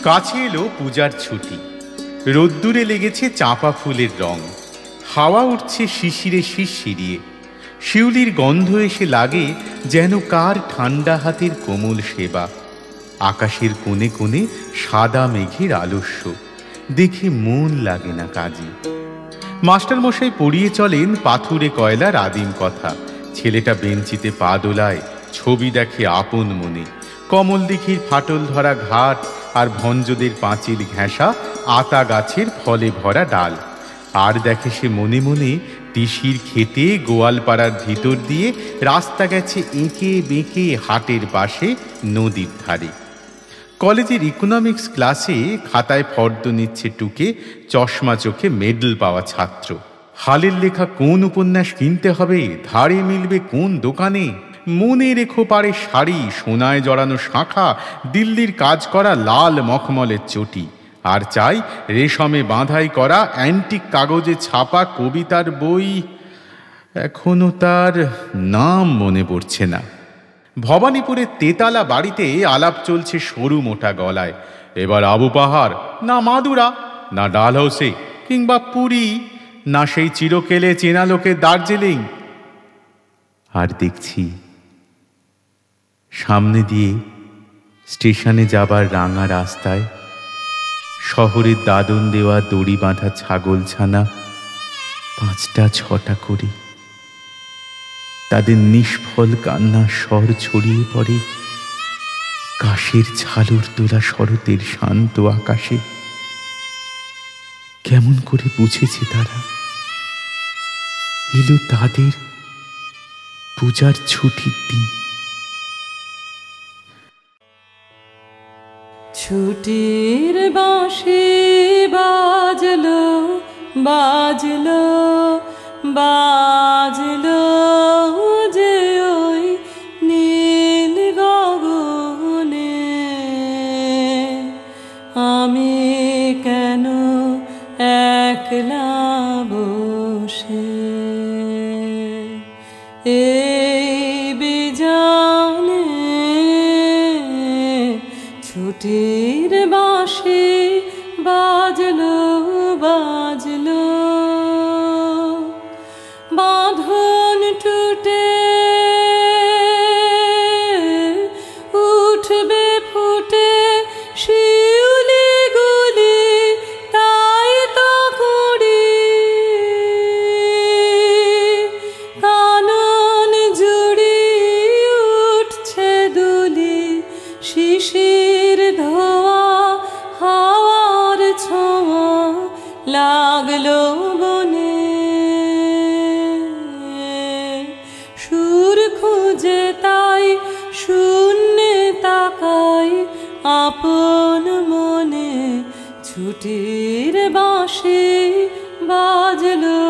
কাছে এলো পূজার ছুটি। রোদ্দুরে লেগেছে চাঁপা ফুলের রং, হাওয়া উঠছে শিশিরে শিরশিরিয়ে। শিউলির গন্ধ এসে লাগে যেন কার ঠান্ডা হাতের কোমল সেবা। আকাশের কোণে কোণে সাদা মেঘের আলস্য, দেখে মন লাগে না কাজে। মাস্টারমশাই পড়িয়ে চলেন পাথুরে কয়লার আদিম কথা। ছেলেটা বেঞ্চিতে পা দোলায়, ছবি দেখে আপন মনে। কমল দিঘির ফাটল ধরা ঘাট আর ভঞ্জদের পাঁচিল ঘেঁষা আতা গাছের ফলে ভরা ডাল। আর দেখে সে মনে মনে তিসির খেতে গোয়ালপাড়ার ভিতর দিয়ে রাস্তা গেছে এঁকে বেঁকে হাটের পাশে নদীর ধারে। কলেজের ইকোনমিক্স ক্লাসে খাতায় ফর্দ নিচ্ছে টুকে চশমা চোখে মেডেল পাওয়া ছাত্র। হালের লেখা কোন উপন্যাস কিনতে হবে, ধারে মিলবে কোন দোকানে। মনে রেখো পারে শাড়ি, সোনায় জড়ানো শাঁখা, দিল্লির কাজ করা লাল মখমলের চটি। আর চাই রেশমে বাঁধাই করা অ্যান্টিক কাগজে ছাপা কবিতার বই। এখনো তার নাম মনে পড়ছে না। ভবানীপুরের তেতালা বাড়িতে আলাপ চলছে সরু মোটা গলায়। এবার আবু পাহাড় না মাদুরা, না ডালহৌসি কিংবা পুরী, না সেই চিরকেলে চেনা লোকের দার্জিলিং। আর দেখছি সামনে দিয়ে স্টেশনে যাবার রাঙা রাস্তায় শহরের দাদন দেওয়া দড়ি বাঁধা ছাগলছানা 5টা 6টা করে, তাদের নিষ্ফল কান্নার স্বর ছড়িয়ে পড়ে কাশের ঝালর তোলা শরতের শান্ত আকাশে। কেমন করে বুঝেছে তারা এলো তাদের পূজার ছুটির দিন। ছুটির বাঁশি বাজলো বাজলো বাজলো যে ওই নীল গগনে। আমি কেন একলা বসে এই বিজানে। ছুটির বাঁশি বাজলো বাজলো, বাঁধন টুটে উঠবে ফুটে শিউলি গুলি, তাই তো করি কানন জুড়ি উঠছে দুলি। শিশির ধোয়া হাওয়ার ছোঁয়া লাগলো বনে। সুর খুঁজে তাই শূন্যে তাকাই আপন মনে। ছুটির বাঁশি বাজলো